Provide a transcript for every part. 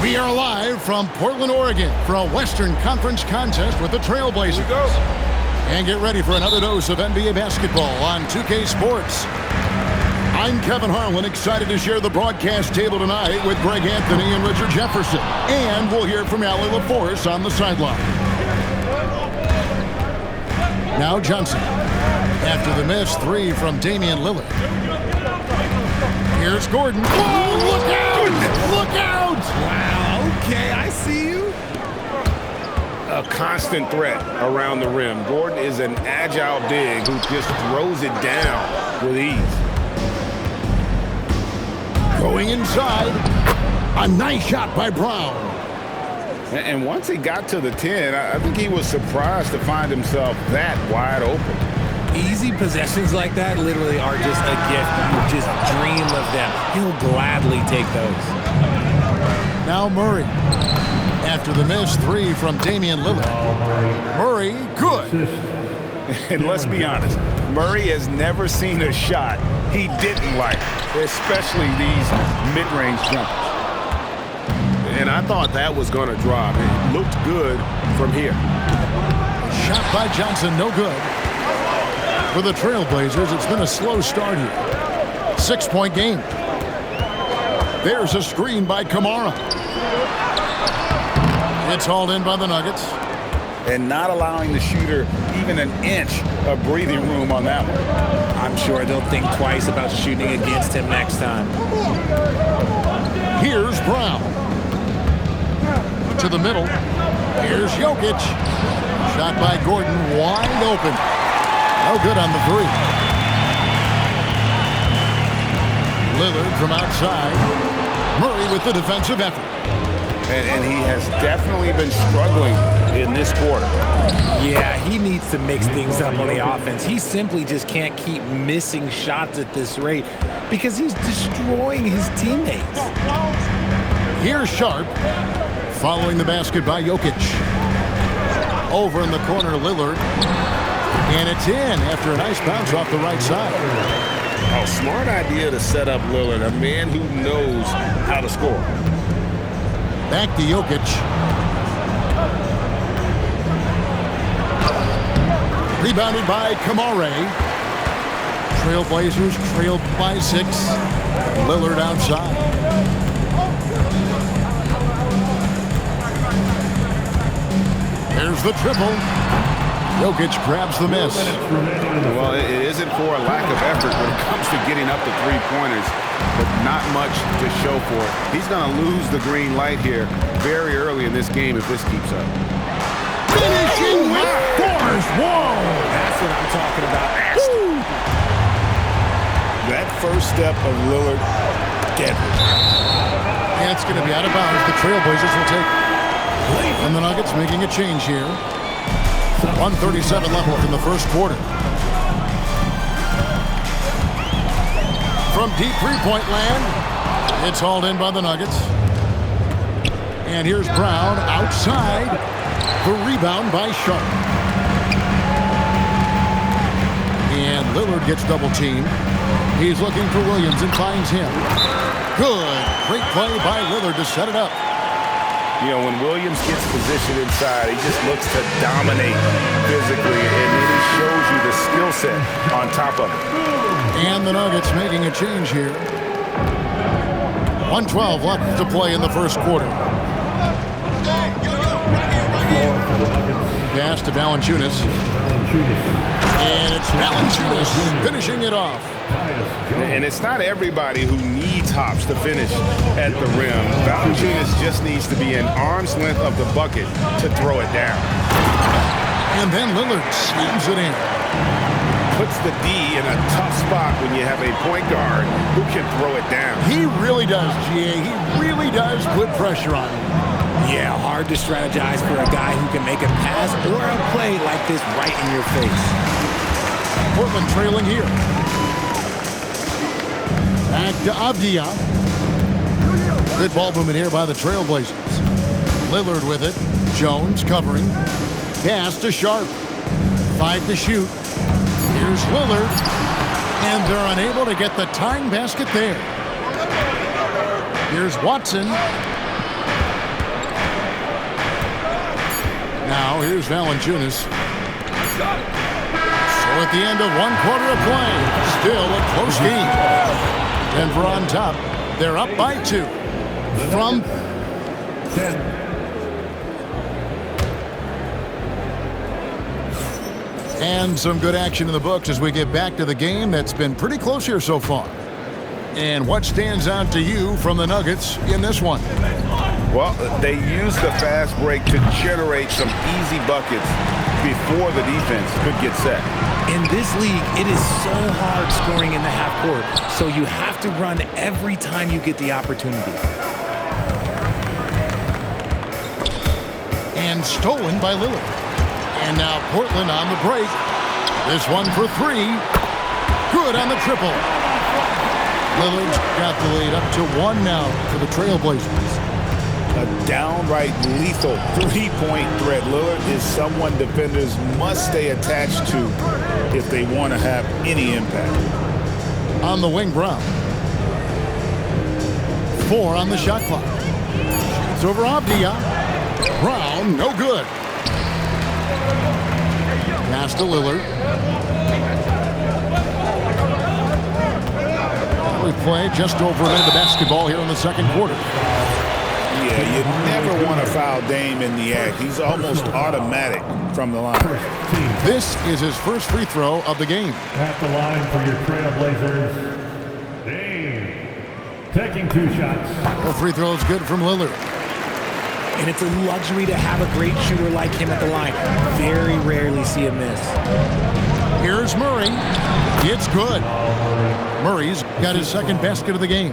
We are live from Portland, Oregon for a Western Conference contest with the Trailblazers. Here we go. And get ready for another dose of NBA basketball on 2K Sports. I'm Kevin Harlan, excited to share the broadcast table tonight with Greg Anthony and Richard Jefferson. And we'll hear from Allie LaForce on the sideline. Now Johnson. After the miss, 3 from Damian Lillard. Here's Gordon. Oh, look out! Look out! Wow, okay, I see you. A constant threat around the rim. Gordon is an agile big who just throws it down with ease. Going inside. A nice shot by Brown. And once he got to the 10, I think he was surprised to find himself that wide open. Easy possessions like that literally are just a gift. You just dream of them. He'll gladly take those. Now Murray. After the miss, 3 from Damian Lillard. Murray, good. And let's be honest, Murray has never seen a shot he didn't like, especially these mid-range jumpers. And I thought that was going to drop. It looked good from here. Shot by Johnson, no good. For the Trailblazers, it's been a slow start here. 6-point game. There's a screen by Kamara. It's hauled in by the Nuggets. And not allowing the shooter even an inch of breathing room on that one. I'm sure they'll think twice about shooting against him next time. Here's Brown. To the middle. Here's Jokic. Shot by Gordon, wide open. No good on the 3. Lillard from outside. Murray with the defensive effort. And he has definitely been struggling in this quarter. Yeah, he needs to mix things up on the offense. He simply just can't keep missing shots at this rate because he's destroying his teammates. Here's Sharp. Following the basket by Jokic. Over in the corner, Lillard. And it's in after a nice bounce off the right side. Oh, smart idea to set up Lillard, a man who knows how to score. Back to Jokic. Rebounded by Kamara. Trailblazers trailed by 6. Lillard outside. There's the triple. Jokic grabs the miss. Well, it isn't for a lack of effort when it comes to getting up the three-pointers, but not much to show for it. He's going to lose the green light here very early in this game if this keeps up. Finishing with force. Whoa! That's what I'm talking about. That first step of Lillard, deadly. And it's going to be out of bounds. The Trailblazers will take it. And the Nuggets making a change here. 1:37 left in the first quarter. From deep three-point land, it's hauled in by the Nuggets. And here's Brown outside. The rebound by Sharp. And Lillard gets double-teamed. He's looking for Williams and finds him. Good. Great play by Lillard to set it up. You know, when Williams gets positioned inside, he just looks to dominate physically, and then he shows you the skill set on top of it. And the Nuggets making a change here. 1:12 left to play in the first quarter. Pass to Valanciunas. And it's Valanciunas finishing it off. And it's not everybody who needs hops to finish at the rim. Valanciunas just needs to be an arm's length of the bucket to throw it down. And then Lillard slams it in. Puts the D in a tough spot when you have a point guard who can throw it down. He really does, GA. He really does put pressure on him. Yeah, hard to strategize for a guy who can make a pass or a play like this right in your face. Portland trailing here. Back to Avdia. Good ball movement here by the Trailblazers. Lillard with it. Jones covering. Pass to Sharp. 5 to shoot. Here's Lillard. And they're unable to get the tying basket there. Here's Watson. Now here's Valanciunas. So at the end of 1 quarter of play, still a close game. Denver on top. They're up by 2 from 10. And some good action in the books as we get back to the game that's been pretty close here so far. And what stands out to you from the Nuggets in this one? Well, they used the fast break to generate some easy buckets before the defense could get set. In this league, it is so hard scoring in the half court, so you have to run every time you get the opportunity. And stolen by Lillard. And now Portland on the break. This one for 3. Good on the triple. Lillard's got the lead up to 1 now for the Trailblazers. A downright lethal 3-point threat. Lillard is someone defenders must stay attached to if they want to have any impact. On the wing, Brown. 4 on the shot clock. It's over Avdia. Brown, no good. Pass to Lillard. We play just over a minute of basketball here in the second quarter. Yeah, you never want to foul Dame in the act. He's almost automatic from the line. This is his first free throw of the game. At the line for your Trailblazers, Dame taking 2 shots. The free throw is good from Lillard. And it's a luxury to have a great shooter like him at the line. Very rarely see him miss. Here's Murray. It's good. Murray's got his second basket of the game.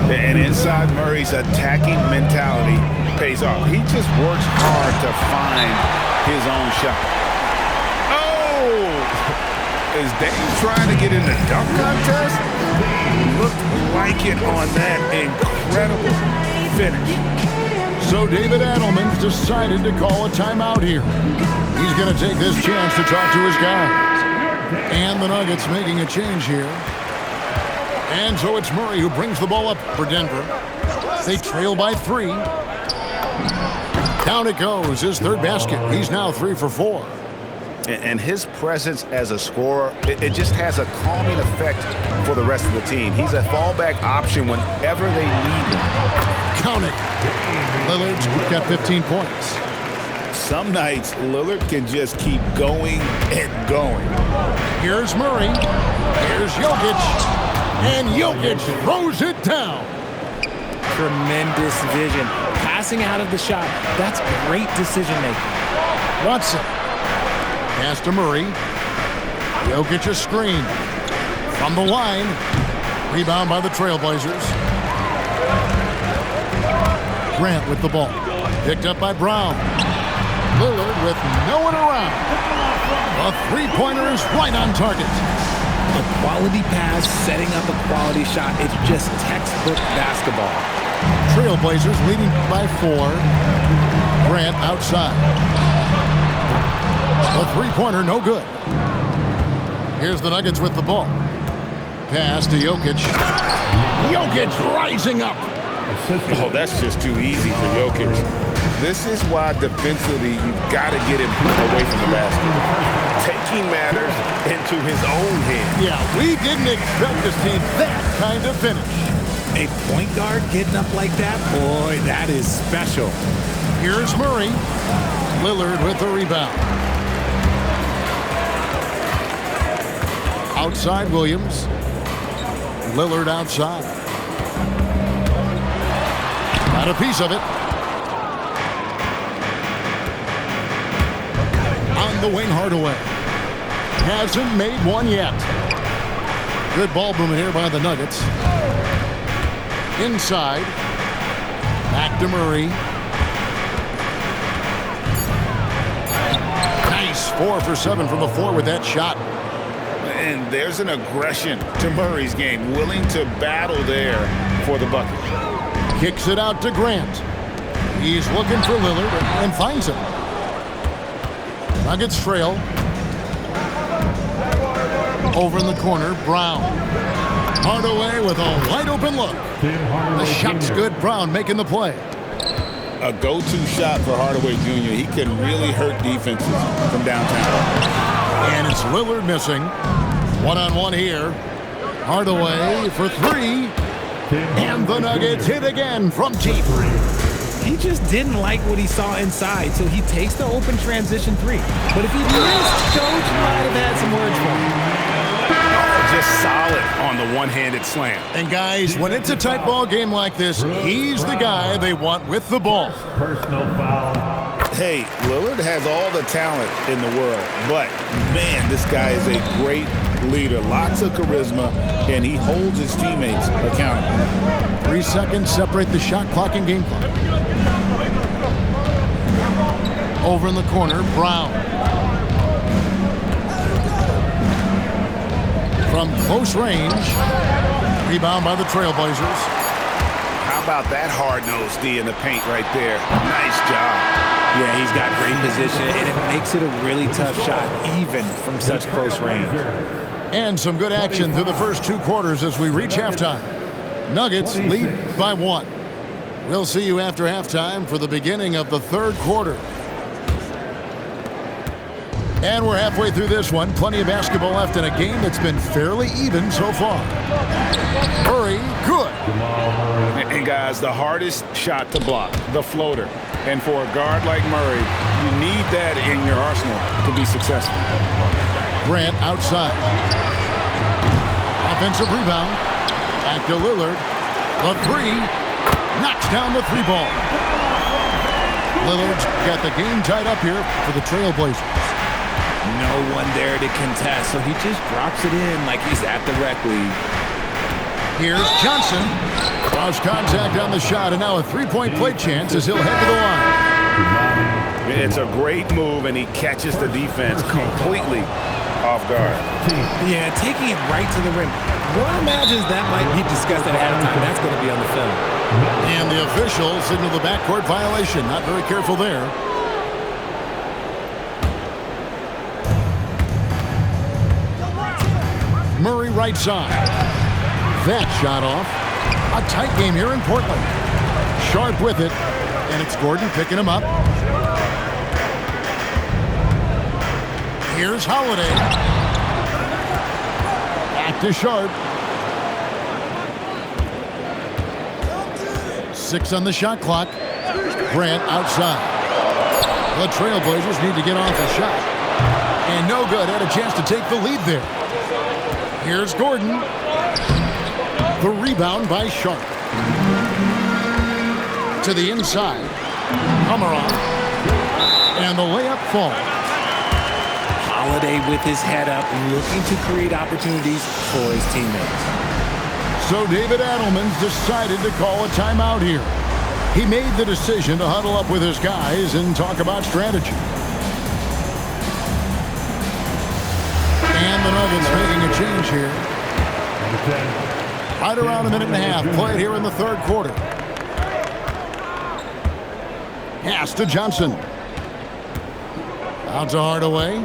And inside Murray's attacking mentality pays off. He just works hard to find his own shot. Oh! Is Dame trying to get in the dunk contest? Looked like it on that incredible finish. So David Adelman's decided to call a timeout here. He's going to take this chance to talk to his guys. And the Nuggets making a change here. And so it's Murray who brings the ball up for Denver. They trail by 3. Down it goes, his third basket. He's now 3 for 4. And his presence as a scorer, it just has a calming effect for the rest of the team. He's a fallback option whenever they need him. Count it. Lillard's got 15 points. Some nights, Lillard can just keep going and going. Here's Murray. Here's Jokic. And Jokic throws it down. Tremendous vision. Passing out of the shot, that's great decision making. Watson. Pass to Murray. Jokic a screen. From the line. Rebound by the Trailblazers. Grant with the ball. Picked up by Brown. Lillard with no one around. A three-pointer is right on target. A quality pass, setting up a quality shot. It's just textbook basketball. Trailblazers leading by 4. Grant outside. A three-pointer, no good. Here's the Nuggets with the ball. Pass to Jokic. Jokic rising up. Oh, that's just too easy for Jokic. This is why defensively you've got to get him away from the basket. Taking matters into his own hands. Yeah, we didn't expect to see that kind of finish. A point guard getting up like that, boy, that is special. Here's Murray. Lillard with the rebound. Outside Williams. Lillard outside. Got a piece of it. On the wing, Hardaway. Hasn't made one yet. Good ball movement here by the Nuggets. Inside. Back to Murray. Nice 4 for 7 from the floor with that shot. And there's an aggression to Murray's game, willing to battle there for the bucket. Kicks it out to Grant. He's looking for Lillard and finds him. Nuggets trail. Over in the corner, Brown. Hardaway with a wide open look. The shot's good. Brown making the play. a go-to shot for Hardaway Jr. He can really hurt defenses from downtown. And it's Lillard missing. One-on-one here. Hardaway for three. And the Nuggets hit again from deep. He just didn't like what he saw inside, so he takes the open transition three. But if he missed, Coach might have had some words for him. Just solid on the one-handed slam. And guys, when it's a tight ball game like this, he's the guy they want with the ball. Personal foul. Hey, Lillard has all the talent in the world, but, man, this guy is a great leader. Lots of charisma, and he holds his teammates accountable. 3 seconds separate the shot clock and game clock. Over in the corner, Brown. From close range, rebound by the Trailblazers. How about that hard-nosed D in the paint right there? Nice job. Yeah, he's got great position, and it makes it a really tough shot, even from such close range. And some good action through the first 2 quarters as we reach halftime. Nuggets lead by 1. We'll see you after halftime for the beginning of the 3rd quarter. And we're halfway through this one. Plenty of basketball left in a game that's been fairly even so far. Murray, good. And guys, the hardest shot to block, the floater. And for a guard like Murray, you need that in your arsenal to be successful. Grant outside. Offensive rebound. Back to Lillard. The three. Knocks down the 3 ball. Lillard's got the game tied up here for the Trailblazers. No one there to contest, so he just drops it in like he's at the rec league. Here's Johnson. Lost contact on the shot, and now a 3-point play chance as he'll head to the line. It's a great move, and he catches the defense completely off guard. Yeah, taking it right to the rim. One imagines that might be discussed at halftime. That's going to be on the film. And the official signaled the backcourt violation. Not very careful there. Murray right side. That shot off. A tight game here in Portland. Sharp with it. And it's Gordon picking him up. Here's Holiday. Back to Sharp. 6 on the shot clock. Grant outside. The Trailblazers need to get off a shot. And no good. Had a chance to take the lead there. Here's Gordon. The rebound by Sharp. To the inside. Komarov. And the layup falls. Holiday with his head up, looking to create opportunities for his teammates. So David Adelman's decided to call a timeout here. He made the decision to huddle up with his guys and talk about strategy. And the Nuggets making a change here. Right around a minute and a half played here in the 3rd quarter. Pass to Johnson. Out to Hardaway.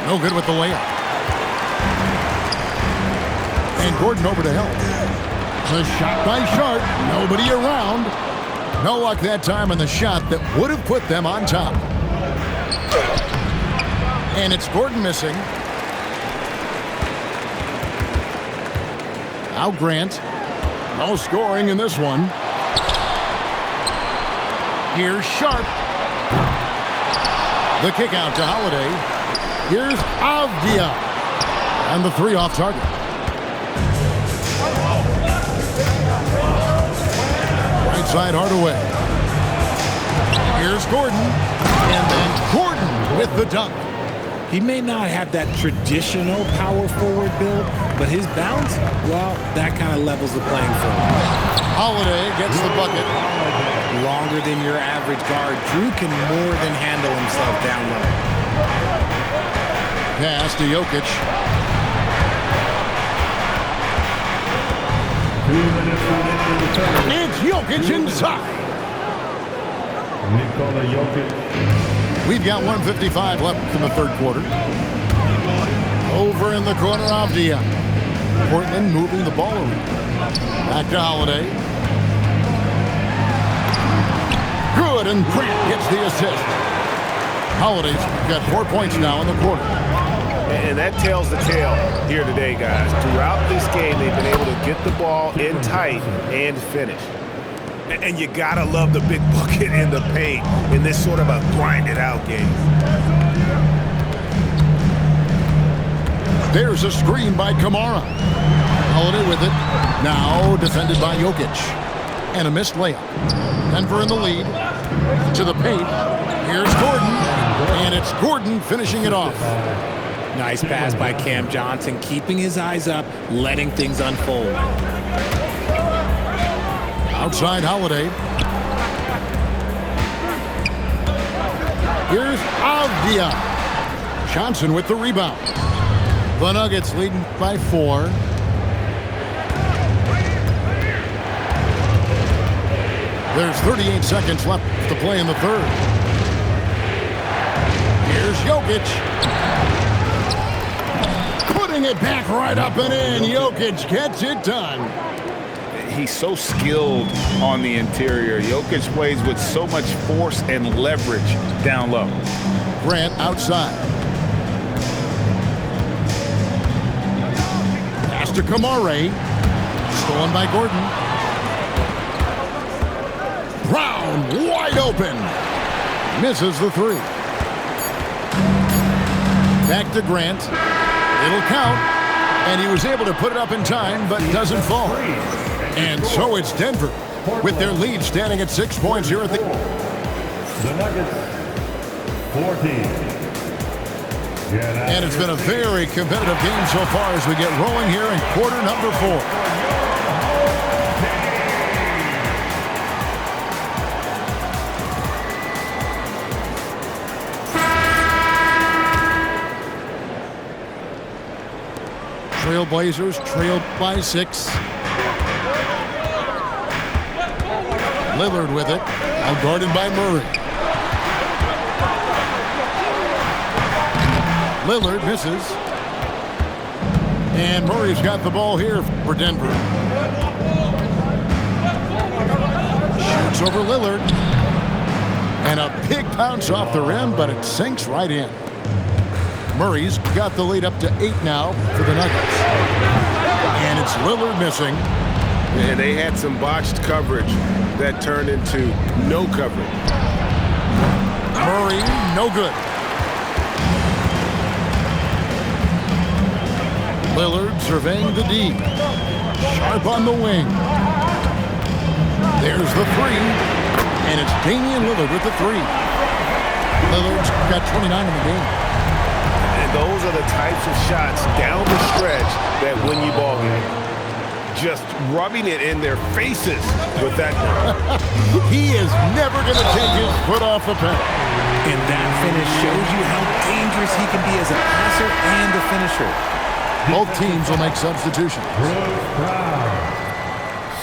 No good with the layup. And Gordon over to help. The shot by Sharp. Nobody around. No luck that time on the shot that would have put them on top. And it's Gordon missing. Now Grant. No scoring in this one. Here's Sharp. The kick out to Holiday. Here's Avdia. And the 3 off target. Right side Hardaway. Here's Gordon. And then Gordon with the dunk. He may not have that traditional power forward build, but his bounce, well, that kind of levels the playing field. Holiday gets the bucket. Longer than your average guard, Drew can more than handle himself down low. Pass to Jokic. 2 minutes remaining in the third. It's Jokic inside. Nikola Jokic. We've got 1:55 left in the 3rd quarter. Over in the corner, Avdia. Portland moving the ball around. Back to Holiday. Good, and Grant gets the assist. Holiday's got 4 points now in the quarter. And that tells the tale here today, guys. Throughout this game, they've been able to get the ball in tight and finish. And you gotta love the big bucket in the paint in this sort of a grinded-out game. There's a screen by Kamara. Holiday with it. Now defended by Jokic. And a missed layup. Denver in the lead. To the paint. Here's Gordon. And it's Gordon finishing it off. Nice pass by Cam Johnson, keeping his eyes up, letting things unfold. Outside Holiday. Here's Avdia. Johnson with the rebound. The Nuggets leading by 4. There's 38 seconds left to play in the third. Here's Jokic. Putting it back right up and in. Jokic gets it done. He's so skilled on the interior. Jokic plays with so much force and leverage down low. Grant outside. Pass to Kamara. Stolen by Gordon. Brown wide open. Misses the 3. Back to Grant. It'll count. And he was able to put it up in time, but doesn't fall. And so it's Denver with their lead standing at 6 points here at the... The Nuggets, 14. And it's been a very competitive game so far as we get rolling here in quarter number 4. Trailblazers trailed by 6. Lillard with it, now guarded by Murray. Lillard misses. And Murray's got the ball here for Denver. Shoots over Lillard. And a big bounce off the rim, but it sinks right in. Murray's got the lead up to 8 now for the Nuggets. And it's Lillard missing. And they had some botched coverage that turned into no coverage. Murray, no good. Lillard surveying the D. Sharp on the wing. There's the 3. And it's Damian Lillard with the 3. Lillard's got 29 in the game. And those are the types of shots down the stretch that win you ball game. Just rubbing it in their faces with that. He is never going to take his foot off the pedal. And that finish shows you how dangerous he can be as a passer and a finisher. Both teams will make substitutions. Bruce Brown,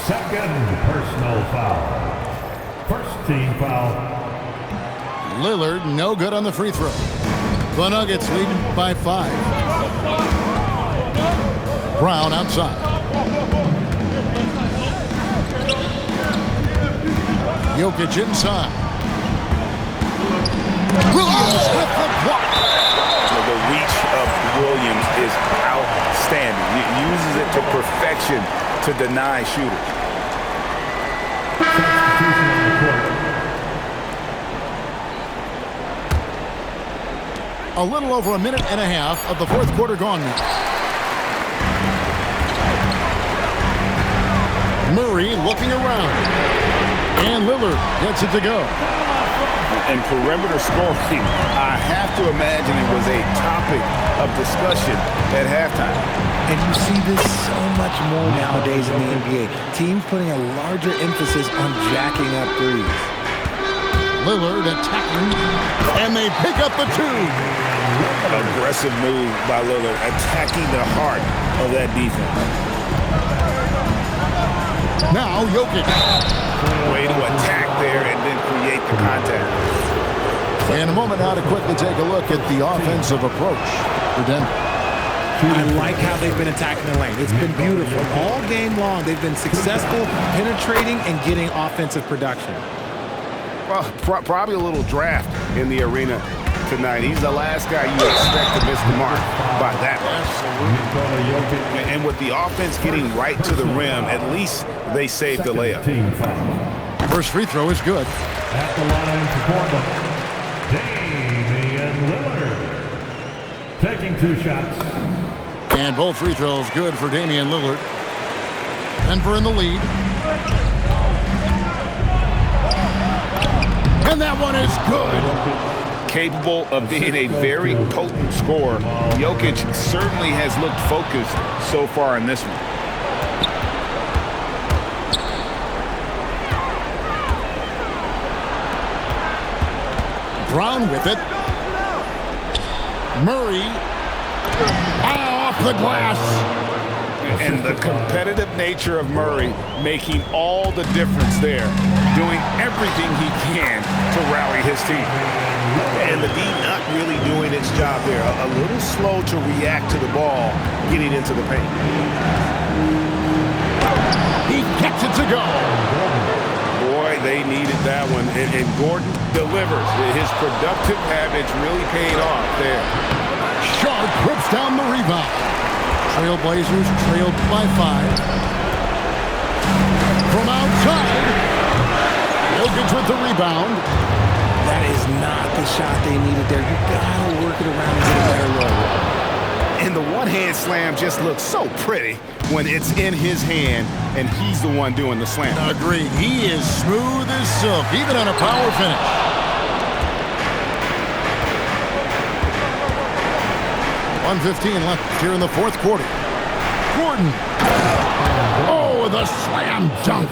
second personal foul. First team foul. Lillard, no good on the free throw. The Nuggets leading by 5. Brown outside. Jokic inside. Williams with the block. The reach of Williams is outstanding. He uses it to perfection to deny shooters. Substitution on the court. A little over a minute and a half of the fourth quarter gone now. Murray looking around. And Lillard gets it to go. And perimeter scoring, I have to imagine it was a topic of discussion at halftime. And you see this so much more nowadays in the NBA. Teams putting a larger emphasis on jacking up threes. Lillard attacking, and they pick up the 2. Aggressive move by Lillard, attacking the heart of that defense. Now Jokic. Way to attack there and then create the contact. And a moment now to quickly take a look at the offensive approach for Denver. I like how they've been attacking the lane. It's been beautiful. All game long, they've been successful penetrating and getting offensive production. Well, probably a little draft in the arena tonight. He's the last guy you expect to miss the mark by that much. And with the offense getting right to the rim, at least they saved the layup. First free throw is good. At the line for Portland, Damian Lillard. Taking 2 shots. And both free throws good for Damian Lillard. Denver in the lead. And that one is good. Capable of being a very potent scorer, Jokic certainly has looked focused so far in this one. Brown with it. Murray. Off the glass. And the competitive nature of Murray making all the difference there, doing everything he can to rally his team. And the D not really doing its job there. A little slow to react to the ball getting into the paint. He gets it to go. Boy, they needed that one. And Gordon delivers. His productive habits really paid off there. Sharp rips down the rebound. Trailblazers trailed by 5. From outside, Jokic with the rebound. That is not the shot they needed there. You gotta work it around and get a better look. And the one-hand slam just looks so pretty when it's in his hand and he's the one doing the slam. Agreed. He is smooth as silk, even on a power finish. .115 left here in the fourth quarter. Gordon. Oh, the slam dunk.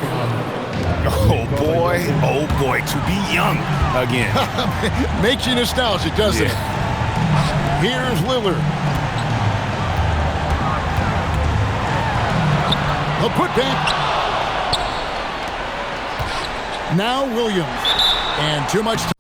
Oh boy, to be young again. Makes you nostalgic, doesn't it? Here's Lillard. A putback. Now Williams. And too much time.